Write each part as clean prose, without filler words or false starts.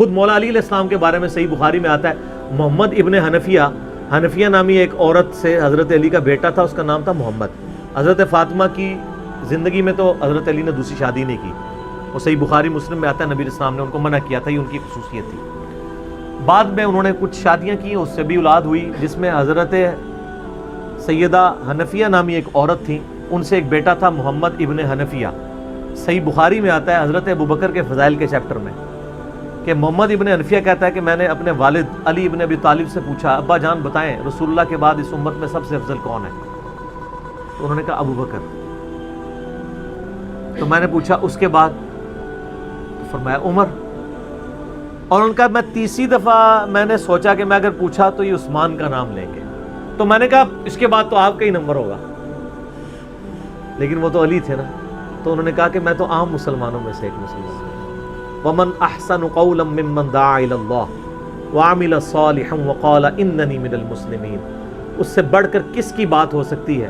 خود مولا علی علیہ السلام کے بارے میں صحیح بخاری میں آتا ہے، محمد ابن حنفیہ نامی ایک عورت سے حضرت علی کا بیٹا تھا، اس کا نام تھا محمد۔ حضرت فاطمہ کی زندگی میں تو حضرت علی نے دوسری شادی نہیں کی، وہ صحیح بخاری مسلم میں آتا ہے، نبی اسلام نے ان کو منع کیا تھا، یہ ان کی خصوصیت تھی۔ بعد میں انہوں نے کچھ شادیاں کی، اس سے بھی اولاد ہوئی، جس میں حضرت سیدہ حنفیہ نامی ایک عورت تھی، ان سے ایک بیٹا تھا محمد ابن حنفیہ۔ صحیح بخاری میں آتا ہے حضرت ابوبکر کے فضائل کے چیپٹر میں کہ محمد ابن حنفیہ کہتا ہے کہ میں نے اپنے والد علی ابن ابی طالب سے پوچھا، ابا جان بتائیں رسول اللہ کے بعد اس امت میں سب سے افضل کون ہے؟ تو انہوں نے کہا ابوبکر۔ تو میں نے پوچھا اس کے بعد؟ تو فرمایا عمر۔ اور ان کا میں تیسری دفعہ میں نے سوچا کہ میں اگر پوچھا تو یہ عثمان کا نام لیں گے، تو میں نے کہا اس کے بعد تو آپ کا ہی نمبر ہوگا، لیکن وہ تو علی تھے نا۔ تو انہوں نے کہا کہ میں تو عام مسلمانوں میں سے ایک مسلمان ہوں۔ وَمَنْ أَحْسَنُ قَوْلًا مِّمَّنْ دَعَا إِلَى اللَّهِ وَعَمِلَ صَالِحًا وَقَالَ إِنَّنِي مِنَ الْمُسْلِمِينَ۔ اس سے بڑھ کر کس کی بات ہو سکتی ہے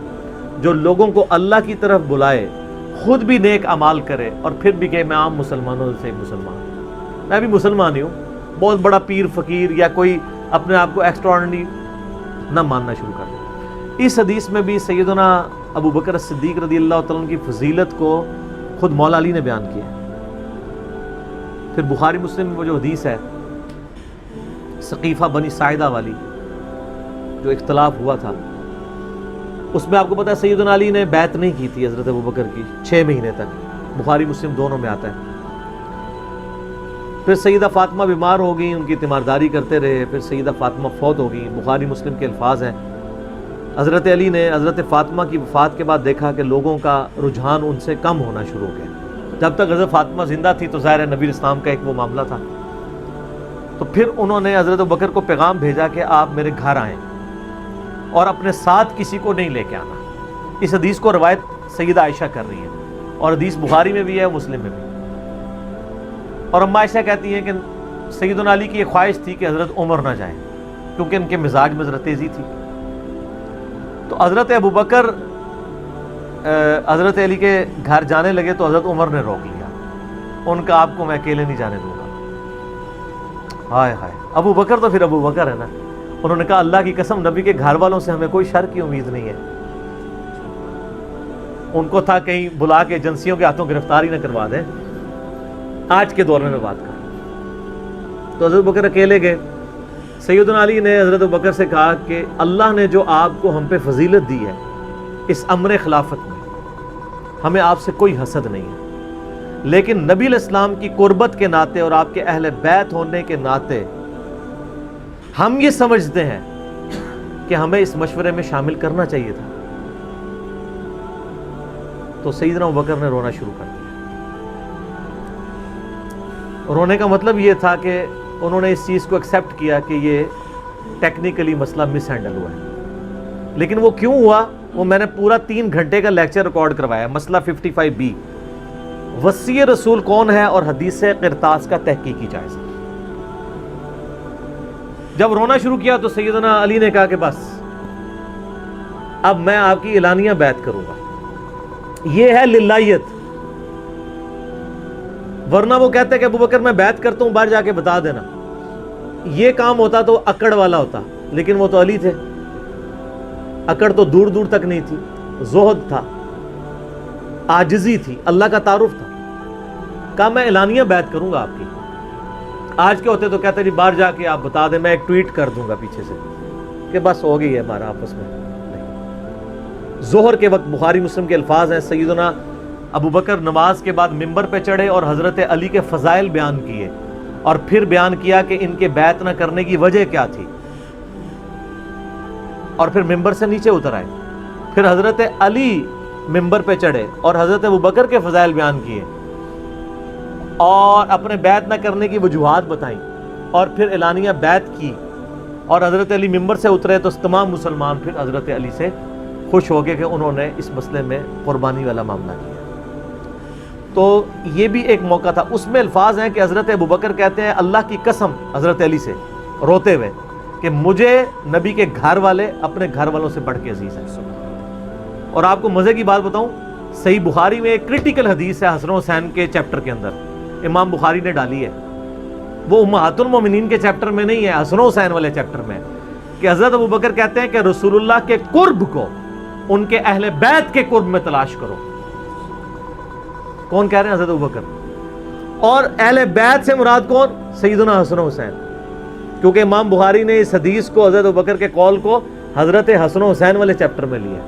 جو لوگوں کو اللہ کی طرف بلائے، خود بھی نیک اعمال کرے اور پھر بھی کہ میں عام مسلمانوں سے ایک مسلمان ہوں، میں بھی مسلمان ہی ہوں، بہت بڑا پیر فقیر یا کوئی اپنے آپ کو ایکسٹراڈنری نہ ماننا شروع کر دے۔ اس حدیث میں بھی سیدنا ابوبکر صدیق رضی اللہ تعالیٰ عنہ کی فضیلت کو خود مولا علی نے بیان کیا ہے۔ پھر بخاری مسلم میں وہ جو حدیث ہے سقیفہ بنی ساعدہ والی، جو اختلاف ہوا تھا، اس میں آپ کو پتا ہے سیدنا علی نے بیعت نہیں کی تھی حضرت ابوبکر کی 6 مہینے تک، بخاری مسلم دونوں میں آتا ہے۔ پھر سیدہ فاطمہ بیمار ہو گئی، ان کی تیمارداری کرتے رہے، پھر سیدہ فاطمہ فوت ہو گئی۔ بخاری مسلم کے الفاظ ہیں، حضرت علی نے حضرت فاطمہ کی وفات کے بعد دیکھا کہ لوگوں کا رجحان ان سے کم ہونا شروع ہو گیا۔ جب تک حضرت فاطمہ زندہ تھی تو ظاہر نبی اسلام کا ایک وہ معاملہ تھا، تو پھر انہوں نے حضرت ابوبکر کو پیغام بھیجا کہ آپ میرے گھر آئیں اور اپنے ساتھ کسی کو نہیں لے کے آنا۔ اس حدیث کو روایت سیدہ عائشہ کر رہی ہے، اور حدیث بخاری میں بھی ہے، مسلم میں بھی۔ اور اماں عائشہ کہتی ہیں کہ سیدنا علی کی یہ خواہش تھی کہ حضرت عمر نہ جائیں، کیونکہ ان کے مزاج میں ذرا تیزی تھی۔ تو حضرت ابوبکر حضرت علی کے گھر جانے لگے تو حضرت عمر نے روک لیا، ان کا آپ کو میں اکیلے نہیں جانے دوں گا۔ ہائے ہائے، ابوبکر تو پھر ابوبکر ہے نا۔ انہوں نے کہا اللہ کی قسم نبی کے گھر والوں سے ہمیں کوئی شر کی امید نہیں ہے۔ ان کو تھا کہیں بلا کے ایجنسیوں کے ہاتھوں گرفتاری نہ کروا دیں، آج کے دور میں بات کر۔ تو حضرت ابوبکر اکیلے گئے۔ سیدنا علی نے حضرت ابوبکر سے کہا کہ اللہ نے جو آپ کو ہم پہ فضیلت دی ہے اس امر خلافت میں، ہمیں آپ سے کوئی حسد نہیں ہے، لیکن نبی علیہ السلام کی قربت کے ناطے اور آپ کے اہل بیت ہونے کے ناطے ہم یہ سمجھتے ہیں کہ ہمیں اس مشورے میں شامل کرنا چاہیے تھا۔ تو سیدنا ابوبکر نے رونا شروع کر دیا۔ رونے کا مطلب یہ تھا کہ انہوں نے اس چیز کو ایکسیپٹ کیا کہ یہ ٹیکنیکلی مسئلہ مس ہینڈل ہوا ہے، لیکن وہ کیوں ہوا وہ میں نے پورا 3 گھنٹے کا لیکچر ریکارڈ کروایا۔ مسئلہ 55B، وصی رسول کون ہے اور حدیث قرطاس کا تحقیقی جائزہ۔ جب رونا شروع کیا تو سیدنا علی نے کہا کہ بس اب میں آپ کی اعلانیہ بیعت کروں گا، یہ ہے للہیت۔ ورنہ وہ کہتے کہ ابوبکر میں بیعت کرتا ہوں، باہر جا کے بتا دینا، یہ کام ہوتا تو اکڑ والا ہوتا، لیکن وہ تو علی تھے، اکڑ تو دور دور تک نہیں تھی، زہد تھا، عاجزی تھی، اللہ کا تعارف تھا۔ کہا میں اعلانیہ بیعت کروں گا آپ کی۔ آج کے ہوتے تو کہتے جی باہر جا کے آپ بتا دیں، میں ایک ٹویٹ کر دوں گا پیچھے سے کہ بس ہو گئی ہے ہمارا آپس میں۔ نہیں، ظہر کے وقت بخاری مسلم کے الفاظ ہیں، سیدنا ابوبکر نماز کے بعد ممبر پہ چڑھے اور حضرت علی کے فضائل بیان کیے، اور پھر بیان کیا کہ ان کے بیعت نہ کرنے کی وجہ کیا تھی، اور پھر ممبر سے نیچے اتر آئے۔ پھر حضرت علی ممبر پہ چڑھے اور حضرت ابوبکر کے فضائل بیان کیے اور اپنے بیعت نہ کرنے کی وجوہات بتائیں، اور پھر اعلانیہ بیعت کی، اور حضرت علی ممبر سے اترے تو تمام مسلمان پھر حضرت علی سے خوش ہو گئے کہ انہوں نے اس مسئلے میں قربانی والا معاملہ کیا۔ تو یہ بھی ایک موقع تھا۔ اس میں الفاظ ہیں کہ حضرت ابوبکر کہتے ہیں اللہ کی قسم حضرت علی سے روتے ہوئے کہ مجھے نبی کے گھر والے اپنے گھر والوں سے بڑھ کے عزیز ہیں۔ اور آپ کو مزے کی بات بتاؤں، صحیح بخاری میں ایک کرٹیکل حدیث ہے حسن و حسین کے چیپٹر کے اندر، امام بخاری نے ڈالی ہے وہ امہات المومنین کے چیپٹر میں نہیں ہے، حسن و حسین والے چیپٹر میں، کہ حضرت ابوبکر کہتے ہیں کہ رسول اللہ کے قرب کو ان کے اہل بیت کے قرب میں تلاش کرو۔ کون کہہ رہے ہیں؟ حضرت ابوبکر۔ اور اہل بیت سے مراد کون؟ سیدنا حسن و حسین، کیونکہ امام بخاری نے اس حدیث کو، حضرت ابوبکر کے قول کو حضرت حسن و حسین والے چیپٹر میں لیا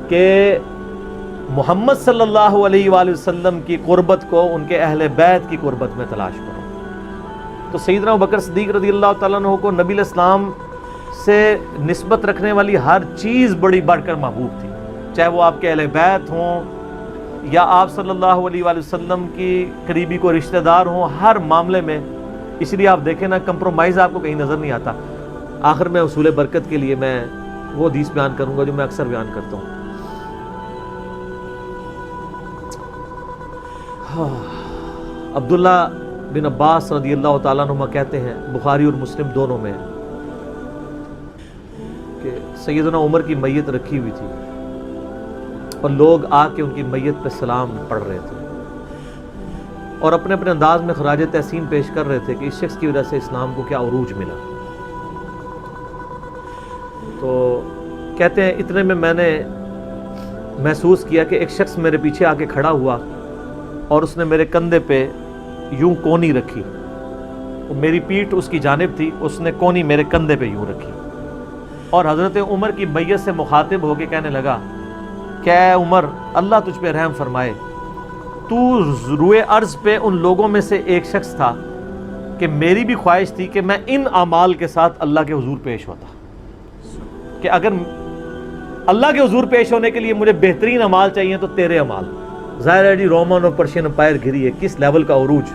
کہ محمد صلی اللہ علیہ وآلہ وسلم کی قربت کو ان کے اہل بیت کی قربت میں تلاش کرو۔ تو سیدنا ابوبکر صدیق رضی اللہ تعالیٰ عنہ کو نبی الاسلام سے نسبت رکھنے والی ہر چیز بڑی بڑھ کر محبوب تھی، چاہے وہ آپ کے اہل بیت ہوں یا آپ صلی اللہ علیہ وآلہ وسلم کی قریبی کو رشتہ دار ہوں، ہر معاملے میں۔ اس لیے آپ دیکھیں نا، کمپرومائز آپ کو کہیں نظر نہیں آتا۔ آخر میں حصول برکت کے لیے میں وہ حدیث بیان کروں گا جو میں اکثر بیان کرتا ہوں۔ عبداللہ بن عباس رضی اللہ تعالیٰ عنہما کہتے ہیں، بخاری اور مسلم دونوں میں، کہ سیدنا عمر کی میت رکھی ہوئی تھی اور لوگ آ کے ان کی میت پہ سلام پڑھ رہے تھے اور اپنے اپنے انداز میں خراج تحسین پیش کر رہے تھے کہ اس شخص کی وجہ سے اسلام کو کیا عروج ملا۔ تو کہتے ہیں اتنے میں میں نے محسوس کیا کہ ایک شخص میرے پیچھے آ کے کھڑا ہوا اور اس نے میرے کندھے پہ یوں کونی رکھی، میری پیٹھ اس کی جانب تھی، اس نے کونی میرے کندھے پہ یوں رکھی اور حضرت عمر کی میت سے مخاطب ہو کے کہنے لگا کہ اے عمر، اللہ تجھ پہ رحم فرمائے، تو روئے ارض پہ ان لوگوں میں سے ایک شخص تھا کہ میری بھی خواہش تھی کہ میں ان اعمال کے ساتھ اللہ کے حضور پیش ہوتا، کہ اگر اللہ کے حضور پیش ہونے کے لیے مجھے بہترین اعمال چاہیے تو تیرے اعمال۔ ظاہر ہے جی رومن اور پرشین امپائر گھری ہے، کس لیول کا عروج،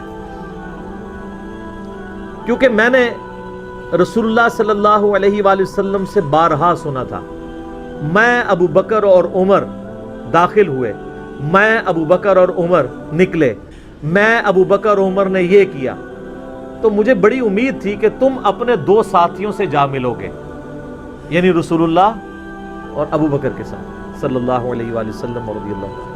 کیونکہ میں نے رسول اللہ صلی اللہ علیہ وآلہ وسلم سے بارہا سنا تھا، میں ابو بکر اور عمر داخل ہوئے، میں ابو بکر اور عمر نکلے، میں ابو بکر اور عمر نے یہ کیا، تو مجھے بڑی امید تھی کہ تم اپنے دو ساتھیوں سے جا ملو گے، یعنی رسول اللہ اور ابو بکر کے ساتھ صلی اللہ علیہ وآلہ وسلم رضی اللہ عنہ۔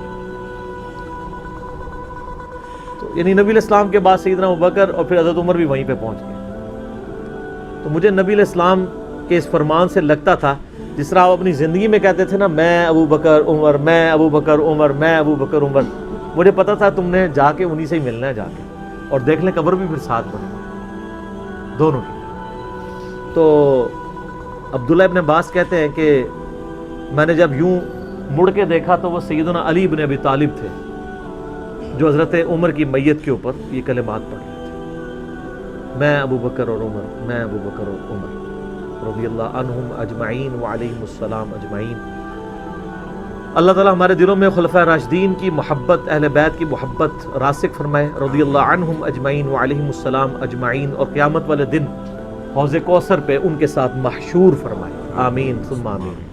تو یعنی نبی الاسلام کے بعد سیدنا ابو بکر اور پھر حضرت عمر بھی وہیں پہ پہنچ گئے۔ تو مجھے نبی الاسلام کے اس فرمان سے لگتا تھا جس طرح آپ اپنی زندگی میں کہتے تھے نا، میں ابو بکر عمر، میں ابو بکر عمر، میں ابو بکر عمر، مجھے پتا تھا تم نے جا کے انہی سے ہی ملنا ہے جا کے، اور دیکھ لیں قبر بھی پھر ساتھ بنی دونوں کی۔ تو عبداللہ ابن عباس کہتے ہیں کہ میں نے جب یوں مڑ کے دیکھا تو وہ سیدنا علی بن ابی طالب تھے جو حضرت عمر کی میت کے اوپر یہ کلمات پڑھ رہے تھے، میں ابو بکر اور عمر، میں ابو بکر اور عمر رضی اللہ عنہم اجمعین وعلیہم السلام اجمعین۔ اللہ تعالیٰ ہمارے دلوں میں خلفائے راشدین کی محبت، اہل بیت کی محبت راسخ فرمائے، رضی اللہ عنہم اجمعین وعلیہم السلام اجمعین، اور قیامت والے دن حوض کوثر پہ ان کے ساتھ محشور فرمائے، آمین ثم آمین۔